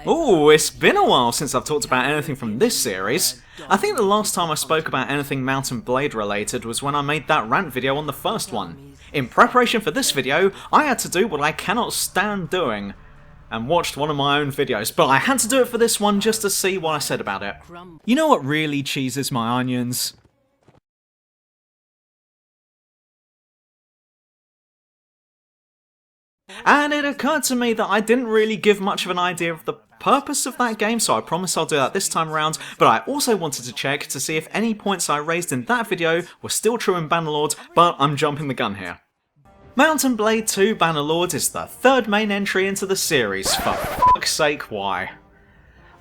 Ooh, it's been a while since I've talked about anything from this series. I think the last time I spoke about anything Mount and Blade related was when I made that rant video on the first one. In preparation for this video, I had to do what I cannot stand doing, and watched one of my own videos, but I had to do it for this one just to see what I said about it. You know what really cheeses my onions? And it occurred to me that I didn't really give much of an idea of the purpose of that game, so I promise I'll do that this time around, but I also wanted to check to see if any points I raised in that video were still true in Bannerlord, but I'm jumping the gun here. Mount and Blade 2 Bannerlord is the third main entry into the series, for fuck's sake, why?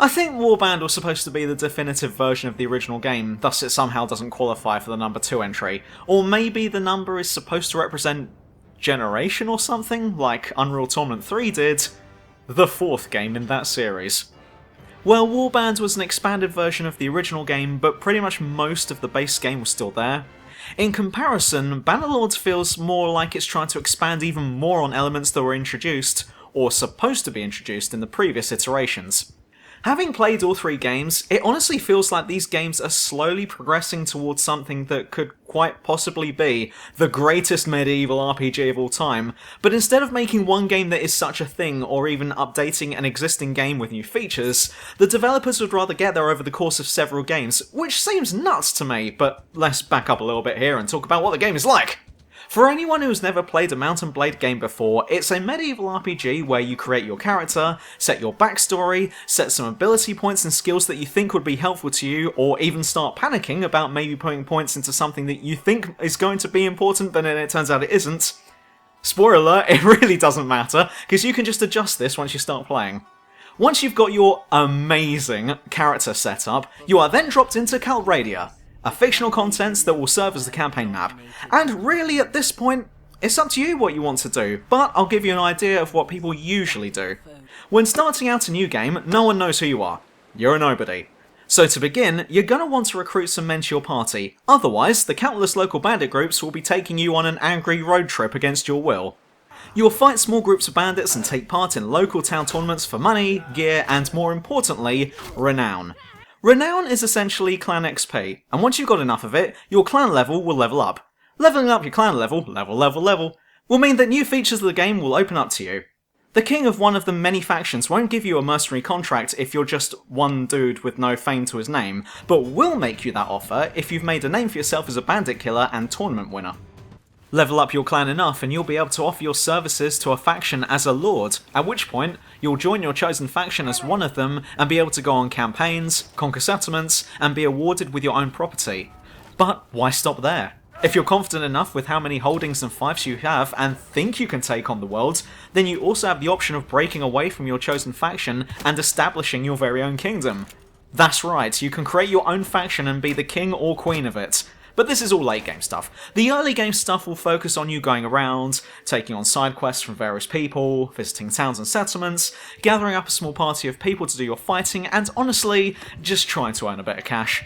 I think Warband was supposed to be the definitive version of the original game, thus it somehow doesn't qualify for the number 2 entry, or maybe the number is supposed to represent generation or something, like Unreal Tournament 3 did, the fourth game in that series. Well, Warband was an expanded version of the original game, but pretty much most of the base game was still there. In comparison, Bannerlord feels more like it's trying to expand even more on elements that were introduced, or supposed to be introduced in the previous iterations. Having played all three games, it honestly feels like these games are slowly progressing towards something that could quite possibly be the greatest medieval RPG of all time, but instead of making one game that is such a thing, or even updating an existing game with new features, the developers would rather get there over the course of several games, which seems nuts to me, but let's back up a little bit here and talk about what the game is like. For anyone who's never played a Mount and Blade game before, it's a medieval RPG where you create your character, set your backstory, set some ability points and skills that you think would be helpful to you, or even start panicking about maybe putting points into something that you think is going to be important but then it turns out it isn't. Spoiler alert, it really doesn't matter, because you can just adjust this once you start playing. Once you've got your amazing character set up, you are then dropped into Calradia, a fictional contents that will serve as the campaign map. And really at this point, it's up to you what you want to do, but I'll give you an idea of what people usually do. When starting out a new game, no one knows who you are. You're a nobody. So to begin, you're going to want to recruit some men to your party, otherwise the countless local bandit groups will be taking you on an angry road trip against your will. You will fight small groups of bandits and take part in local town tournaments for money, gear, and more importantly, renown. Renown is essentially clan XP, and once you've got enough of it, your clan level will level up. Leveling up your clan level, will mean that new features of the game will open up to you. The king of one of the many factions won't give you a mercenary contract if you're just one dude with no fame to his name, but will make you that offer if you've made a name for yourself as a bandit killer and tournament winner. Level up your clan enough and you'll be able to offer your services to a faction as a lord, at which point you'll join your chosen faction as one of them and be able to go on campaigns, conquer settlements, and be awarded with your own property. But why stop there? If you're confident enough with how many holdings and fiefs you have and think you can take on the world, then you also have the option of breaking away from your chosen faction and establishing your very own kingdom. That's right, you can create your own faction and be the king or queen of it. But this is all late game stuff. The early game stuff will focus on you going around, taking on side quests from various people, visiting towns and settlements, gathering up a small party of people to do your fighting, and honestly, just trying to earn a bit of cash.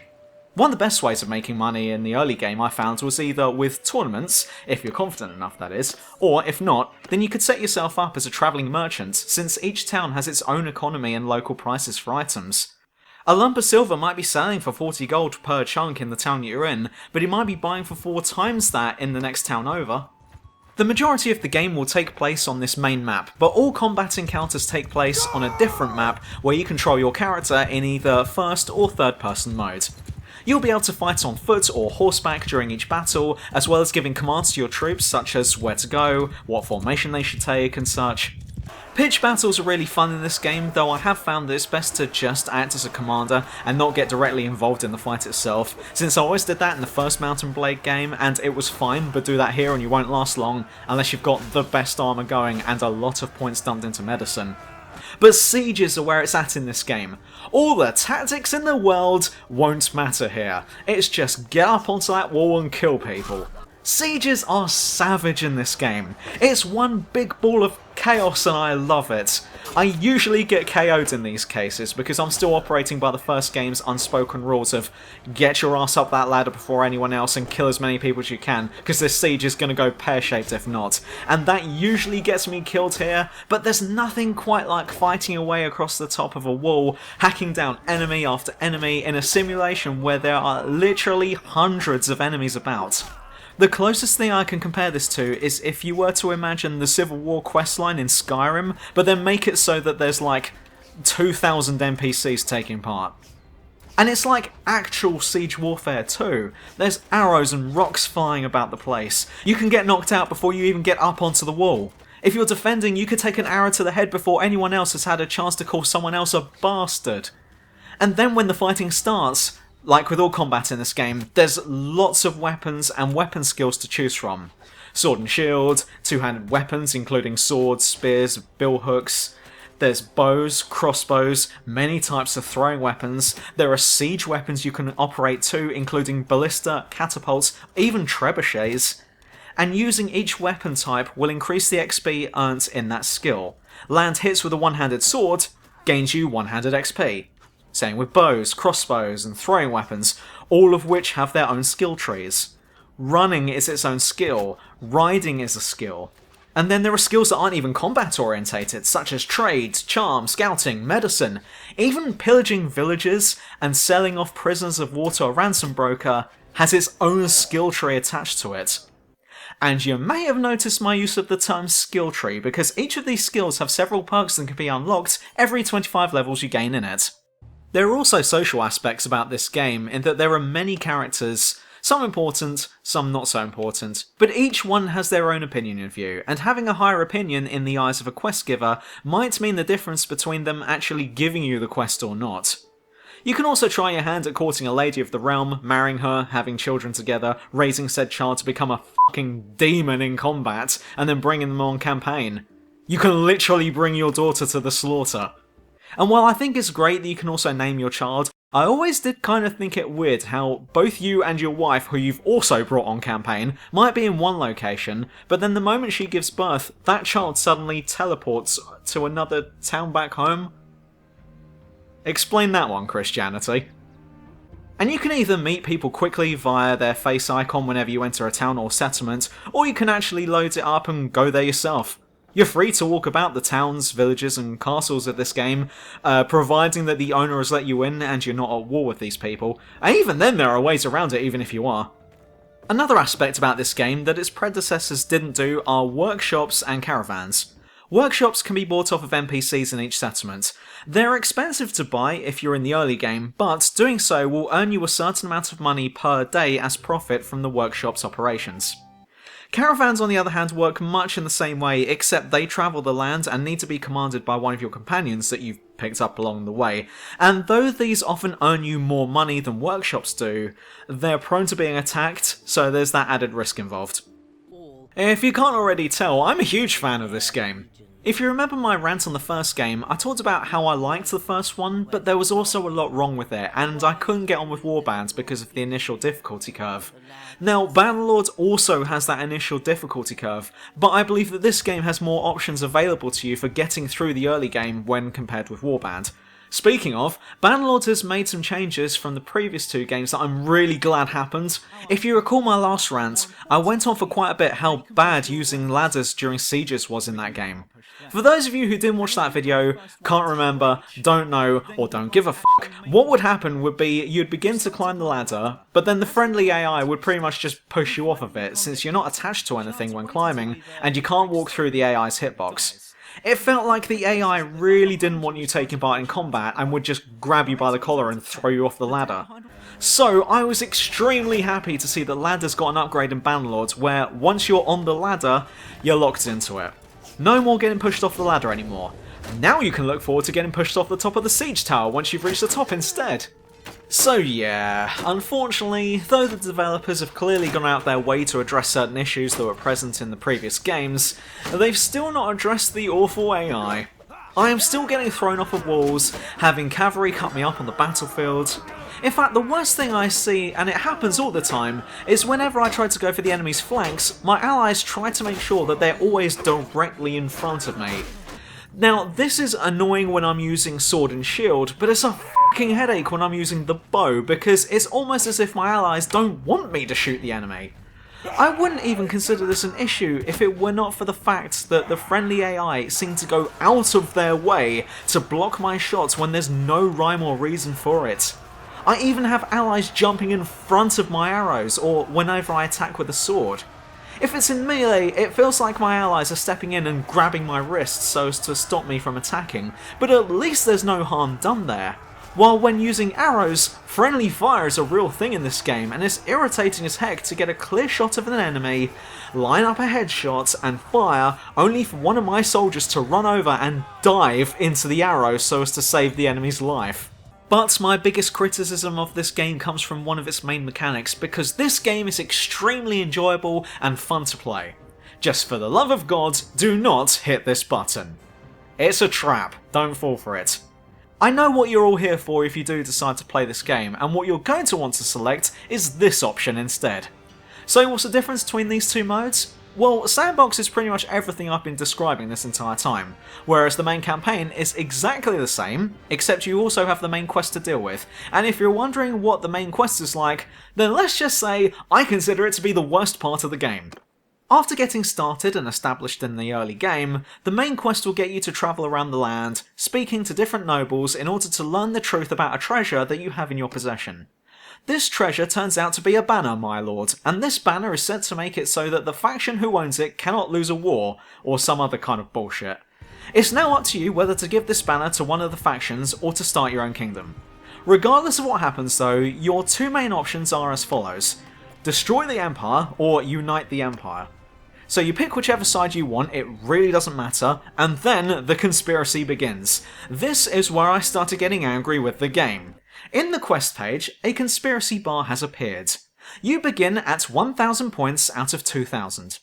One of the best ways of making money in the early game I found was either with tournaments, if you're confident enough that is, or if not, then you could set yourself up as a travelling merchant, since each town has its own economy and local prices for items. A lump of silver might be selling for 40 gold per chunk in the town you're in, but it might be buying for 4 times that in the next town over. The majority of the game will take place on this main map, but all combat encounters take place on a different map where you control your character in either first or third person mode. You'll be able to fight on foot or horseback during each battle, as well as giving commands to your troops such as where to go, what formation they should take and such. Pitch battles are really fun in this game, though I have found that it's best to just act as a commander and not get directly involved in the fight itself, since I always did that in the first Mount and Blade game and it was fine, but do that here and you won't last long unless you've got the best armour going and a lot of points dumped into medicine. But sieges are where it's at in this game. All the tactics in the world won't matter here, it's just get up onto that wall and kill people. Sieges are savage in this game. It's one big ball of chaos and I love it. I usually get KO'd in these cases because I'm still operating by the first game's unspoken rules of get your ass up that ladder before anyone else and kill as many people as you can, because this siege is going to go pear-shaped if not. And that usually gets me killed here, but there's nothing quite like fighting away across the top of a wall, hacking down enemy after enemy in a simulation where there are literally hundreds of enemies about. The closest thing I can compare this to is if you were to imagine the Civil War questline in Skyrim, but then make it so that there's like 2,000 NPCs taking part. And it's like actual siege warfare too. There's arrows and rocks flying about the place. You can get knocked out before you even get up onto the wall. If you're defending, you could take an arrow to the head before anyone else has had a chance to call someone else a bastard. And then when the fighting starts, like with all combat in this game, there's lots of weapons and weapon skills to choose from. Sword and shield, two-handed weapons including swords, spears, billhooks. There's bows, crossbows, many types of throwing weapons. There are siege weapons you can operate too, including ballista, catapults, even trebuchets. And using each weapon type will increase the XP earned in that skill. Land hits with a one-handed sword gains you one-handed XP. Same with bows, crossbows, and throwing weapons, all of which have their own skill trees. Running is its own skill, riding is a skill. And then there are skills that aren't even combat orientated, such as trade, charm, scouting, medicine. Even pillaging villages and selling off prisoners of war to a ransom broker has its own skill tree attached to it. And you may have noticed my use of the term skill tree, because each of these skills have several perks that can be unlocked every 25 levels you gain in it. There are also social aspects about this game, in that there are many characters, some important, some not so important, but each one has their own opinion of you, and having a higher opinion in the eyes of a quest giver might mean the difference between them actually giving you the quest or not. You can also try your hand at courting a lady of the realm, marrying her, having children together, raising said child to become a fucking demon in combat, and then bringing them on campaign. You can literally bring your daughter to the slaughter. And while I think it's great that you can also name your child, I always did kind of think it weird how both you and your wife, who you've also brought on campaign, might be in one location, but then the moment she gives birth, that child suddenly teleports to another town back home. Explain that one, Christianity. And you can either meet people quickly via their face icon whenever you enter a town or settlement, or you can actually load it up and go there yourself. You're free to walk about the towns, villages and castles of this game, providing that the owner has let you in and you're not at war with these people, and even then there are ways around it even if you are. Another aspect about this game that its predecessors didn't do are workshops and caravans. Workshops can be bought off of NPCs in each settlement. They're expensive to buy if you're in the early game, but doing so will earn you a certain amount of money per day as profit from the workshop's operations. Caravans, on the other hand, work much in the same way, except they travel the land and need to be commanded by one of your companions that you've picked up along the way. And though these often earn you more money than workshops do, they're prone to being attacked, so there's that added risk involved. If you can't already tell, I'm a huge fan of this game. If you remember my rant on the first game, I talked about how I liked the first one, but there was also a lot wrong with it, and I couldn't get on with warbands because of the initial difficulty curve. Now, Bannerlord also has that initial difficulty curve, but I believe that this game has more options available to you for getting through the early game when compared with Warband. Speaking of, Bannerlord has made some changes from the previous two games that I'm really glad happened. If you recall my last rant, I went on for quite a bit how bad using ladders during sieges was in that game. For those of you who didn't watch that video, can't remember, don't know, or don't give a fuck, what would happen would be you'd begin to climb the ladder, but then the friendly AI would pretty much just push you off of it, since you're not attached to anything when climbing, and you can't walk through the AI's hitbox. It felt like the AI really didn't want you taking part in combat and would just grab you by the collar and throw you off the ladder. So I was extremely happy to see that ladders got an upgrade in Bannerlord where once you're on the ladder, you're locked into it. No more getting pushed off the ladder anymore. Now you can look forward to getting pushed off the top of the siege tower once you've reached the top instead. So yeah, unfortunately, though the developers have clearly gone out their way to address certain issues that were present in the previous games, they've still not addressed the awful AI. I am still getting thrown off of walls, having cavalry cut me up on the battlefield, In fact, the worst thing I see, and it happens all the time, is whenever I try to go for the enemy's flanks, my allies try to make sure that they're always directly in front of me. Now, this is annoying when I'm using sword and shield, but it's a fucking headache when I'm using the bow, because it's almost as if my allies don't want me to shoot the enemy. I wouldn't even consider this an issue if it were not for the fact that the friendly AI seem to go out of their way to block my shots when there's no rhyme or reason for it. I even have allies jumping in front of my arrows, or whenever I attack with a sword. If it's in melee, it feels like my allies are stepping in and grabbing my wrists so as to stop me from attacking, but at least there's no harm done there. While when using arrows, friendly fire is a real thing in this game, and it's irritating as heck to get a clear shot of an enemy, line up a headshot, and fire, only for one of my soldiers to run over and dive into the arrow so as to save the enemy's life. But my biggest criticism of this game comes from one of its main mechanics, because this game is extremely enjoyable and fun to play. Just for the love of God, do not hit this button. It's a trap, don't fall for it. I know what you're all here for if you do decide to play this game, and what you're going to want to select is this option instead. So what's the difference between these two modes? Well, Sandbox is pretty much everything I've been describing this entire time, whereas the main campaign is exactly the same, except you also have the main quest to deal with, and if you're wondering what the main quest is like, then let's just say I consider it to be the worst part of the game. After getting started and established in the early game, the main quest will get you to travel around the land, speaking to different nobles in order to learn the truth about a treasure that you have in your possession. This treasure turns out to be a banner, my lord, and this banner is set to make it so that the faction who owns it cannot lose a war, or some other kind of bullshit. It's now up to you whether to give this banner to one of the factions or to start your own kingdom. Regardless of what happens though, your two main options are as follows: destroy the Empire or unite the Empire. So you pick whichever side you want, it really doesn't matter, and then the conspiracy begins. This is where I started getting angry with the game. In the quest page, a conspiracy bar has appeared. You begin at 1000 points out of 2000.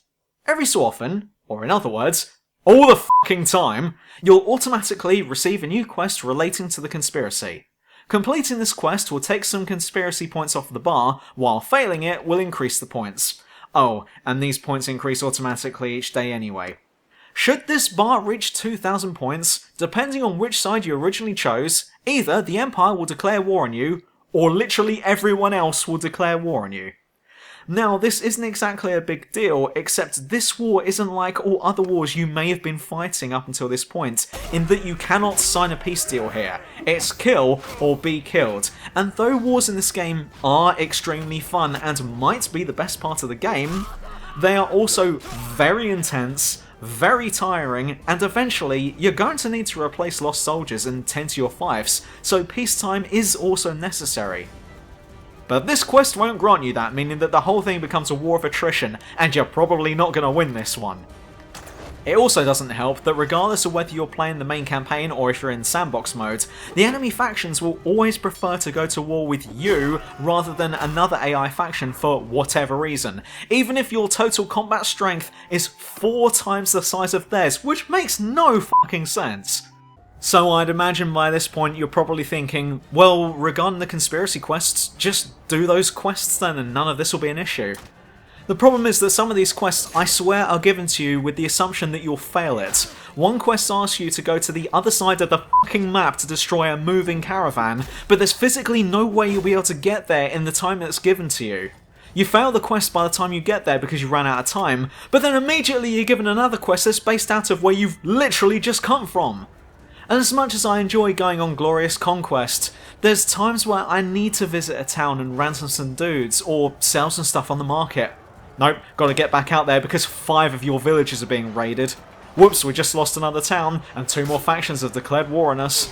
Every so often, or in other words, all the fucking time, you'll automatically receive a new quest relating to the conspiracy. Completing this quest will take some conspiracy points off the bar, while failing it will increase the points. Oh, and these points increase automatically each day anyway. Should this bar reach 2000 points, depending on which side you originally chose, either the Empire will declare war on you, or literally everyone else will declare war on you. Now, this isn't exactly a big deal, except this war isn't like all other wars you may have been fighting up until this point, in that you cannot sign a peace deal here. It's kill or be killed. And though wars in this game are extremely fun and might be the best part of the game, they are also very intense, very tiring, and eventually you're going to need to replace lost soldiers and tend to your fiefs, so peacetime is also necessary. But this quest won't grant you that, meaning that the whole thing becomes a war of attrition, and you're probably not going to win this one. It also doesn't help that regardless of whether you're playing the main campaign or if you're in sandbox mode, the enemy factions will always prefer to go to war with you rather than another AI faction for whatever reason, even if your total combat strength is 4 times the size of theirs, which makes no fucking sense. So I'd imagine by this point you're probably thinking, well, regarding the conspiracy quests, just do those quests then and none of this will be an issue. The problem is that some of these quests, I swear, are given to you with the assumption that you'll fail it. One quest asks you to go to the other side of the fucking map to destroy a moving caravan, but there's physically no way you'll be able to get there in the time that's given to you. You fail the quest by the time you get there because you ran out of time, but then immediately you're given another quest that's based out of where you've literally just come from. And as much as I enjoy going on glorious conquest, there's times where I need to visit a town and ransom some dudes, or sell some stuff on the market. Nope, gotta get back out there because 5 of your villages are being raided. Whoops, we just lost another town, and 2 more factions have declared war on us.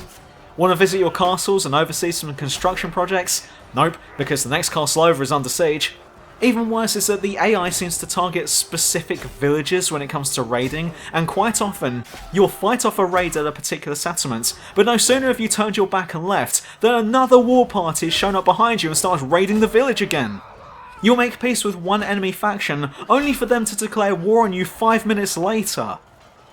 Wanna visit your castles and oversee some construction projects? Nope, because the next castle over is under siege. Even worse is that the AI seems to target specific villages when it comes to raiding, and quite often, you'll fight off a raid at a particular settlement, but no sooner have you turned your back and left, than another war party has shown up behind you and starts raiding the village again. You'll make peace with one enemy faction, only for them to declare war on you 5 minutes later.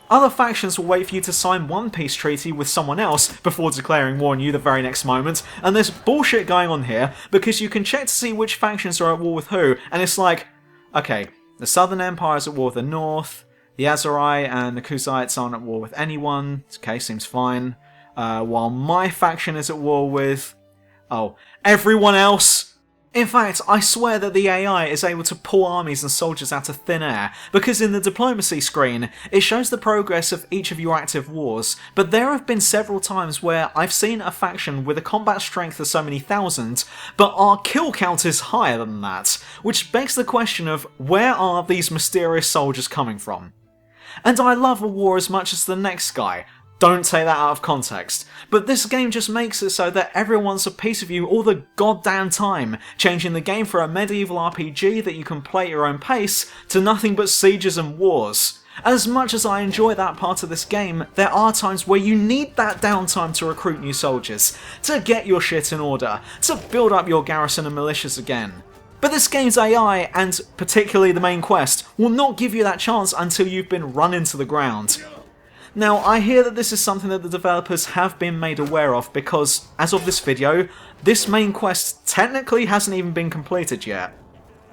Other factions will wait for you to sign one peace treaty with someone else before declaring war on you the very next moment, and there's bullshit going on here because you can check to see which factions are at war with who, and it's like, okay, the Southern Empire is at war with the North, the Azerai and the Kuzites aren't at war with anyone, okay, seems fine, while my faction is at war with, oh, everyone else! In fact, I swear that the AI is able to pull armies and soldiers out of thin air, because in the diplomacy screen, it shows the progress of each of your active wars, but there have been several times where I've seen a faction with a combat strength of so many thousands, but our kill count is higher than that, which begs the question of where are these mysterious soldiers coming from? And I love a war as much as the next guy. Don't take that out of context. But this game just makes it so that everyone wants a piece of you all the goddamn time, changing the game from a medieval RPG that you can play at your own pace to nothing but sieges and wars. As much as I enjoy that part of this game, there are times where you need that downtime to recruit new soldiers, to get your shit in order, to build up your garrison and militias again. But this game's AI, and particularly the main quest, will not give you that chance until you've been run into the ground. Now, I hear that this is something that the developers have been made aware of because, as of this video, this main quest technically hasn't even been completed yet.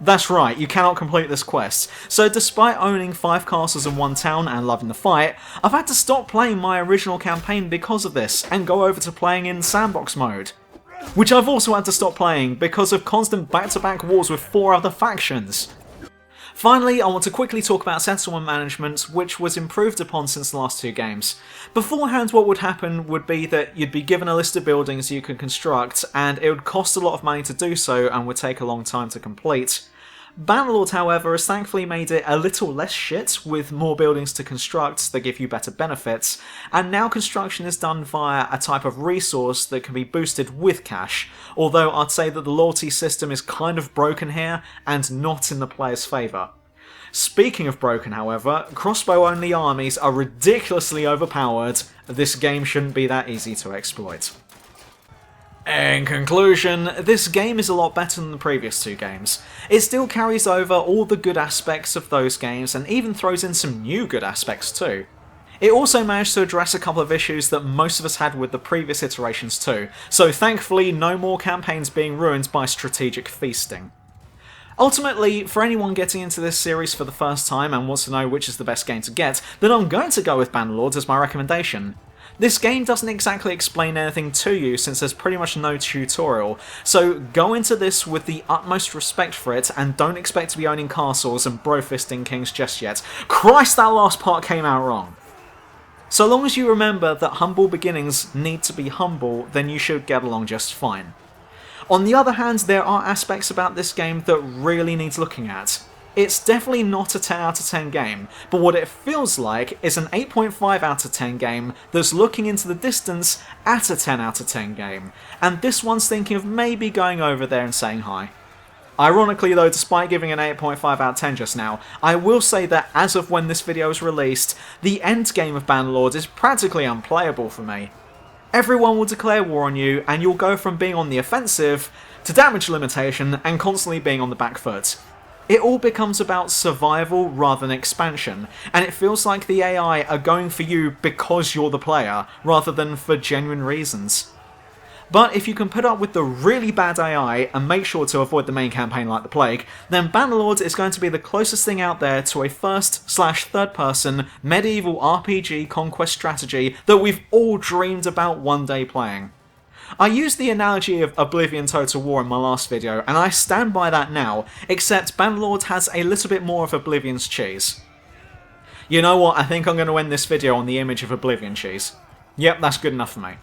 That's right, you cannot complete this quest, so despite owning 5 castles in 1 town and loving the fight, I've had to stop playing my original campaign because of this and go over to playing in sandbox mode. Which I've also had to stop playing because of constant back-to-back wars with 4 other factions. Finally, I want to quickly talk about settlement management, which was improved upon since the last 2 games. Beforehand, what would happen would be that you'd be given a list of buildings you could construct, and it would cost a lot of money to do so and would take a long time to complete. Bannerlord, however, has thankfully made it a little less shit, with more buildings to construct that give you better benefits, and now construction is done via a type of resource that can be boosted with cash, although I'd say that the loyalty system is kind of broken here, and not in the player's favour. Speaking of broken, however, crossbow-only armies are ridiculously overpowered. This game shouldn't be that easy to exploit. In conclusion, this game is a lot better than the previous 2 games. It still carries over all the good aspects of those games and even throws in some new good aspects too. It also managed to address a couple of issues that most of us had with the previous iterations too, so thankfully no more campaigns being ruined by strategic feasting. Ultimately, for anyone getting into this series for the first time and wants to know which is the best game to get, then I'm going to go with Bannerlord as my recommendation. This game doesn't exactly explain anything to you since there's pretty much no tutorial, so go into this with the utmost respect for it and don't expect to be owning castles and bro-fisting kings just yet. Christ, that last part came out wrong! So long as you remember that humble beginnings need to be humble, then you should get along just fine. On the other hand, there are aspects about this game that really needs looking at. It's definitely not a 10 out of 10 game, but what it feels like is an 8.5 out of 10 game that's looking into the distance at a 10 out of 10 game, and this one's thinking of maybe going over there and saying hi. Ironically though, despite giving an 8.5 out of 10 just now, I will say that as of when this video is released, the end game of Bannerlord is practically unplayable for me. Everyone will declare war on you, and you'll go from being on the offensive to damage limitation and constantly being on the back foot. It all becomes about survival rather than expansion, and it feels like the AI are going for you because you're the player, rather than for genuine reasons. But if you can put up with the really bad AI and make sure to avoid the main campaign like the plague, then Bannerlord is going to be the closest thing out there to a first/third person medieval RPG conquest strategy that we've all dreamed about one day playing. I used the analogy of Oblivion Total War in my last video, and I stand by that now, except Bannerlord has a little bit more of Oblivion's cheese. You know what, I think I'm going to end this video on the image of Oblivion cheese. Yep, that's good enough for me.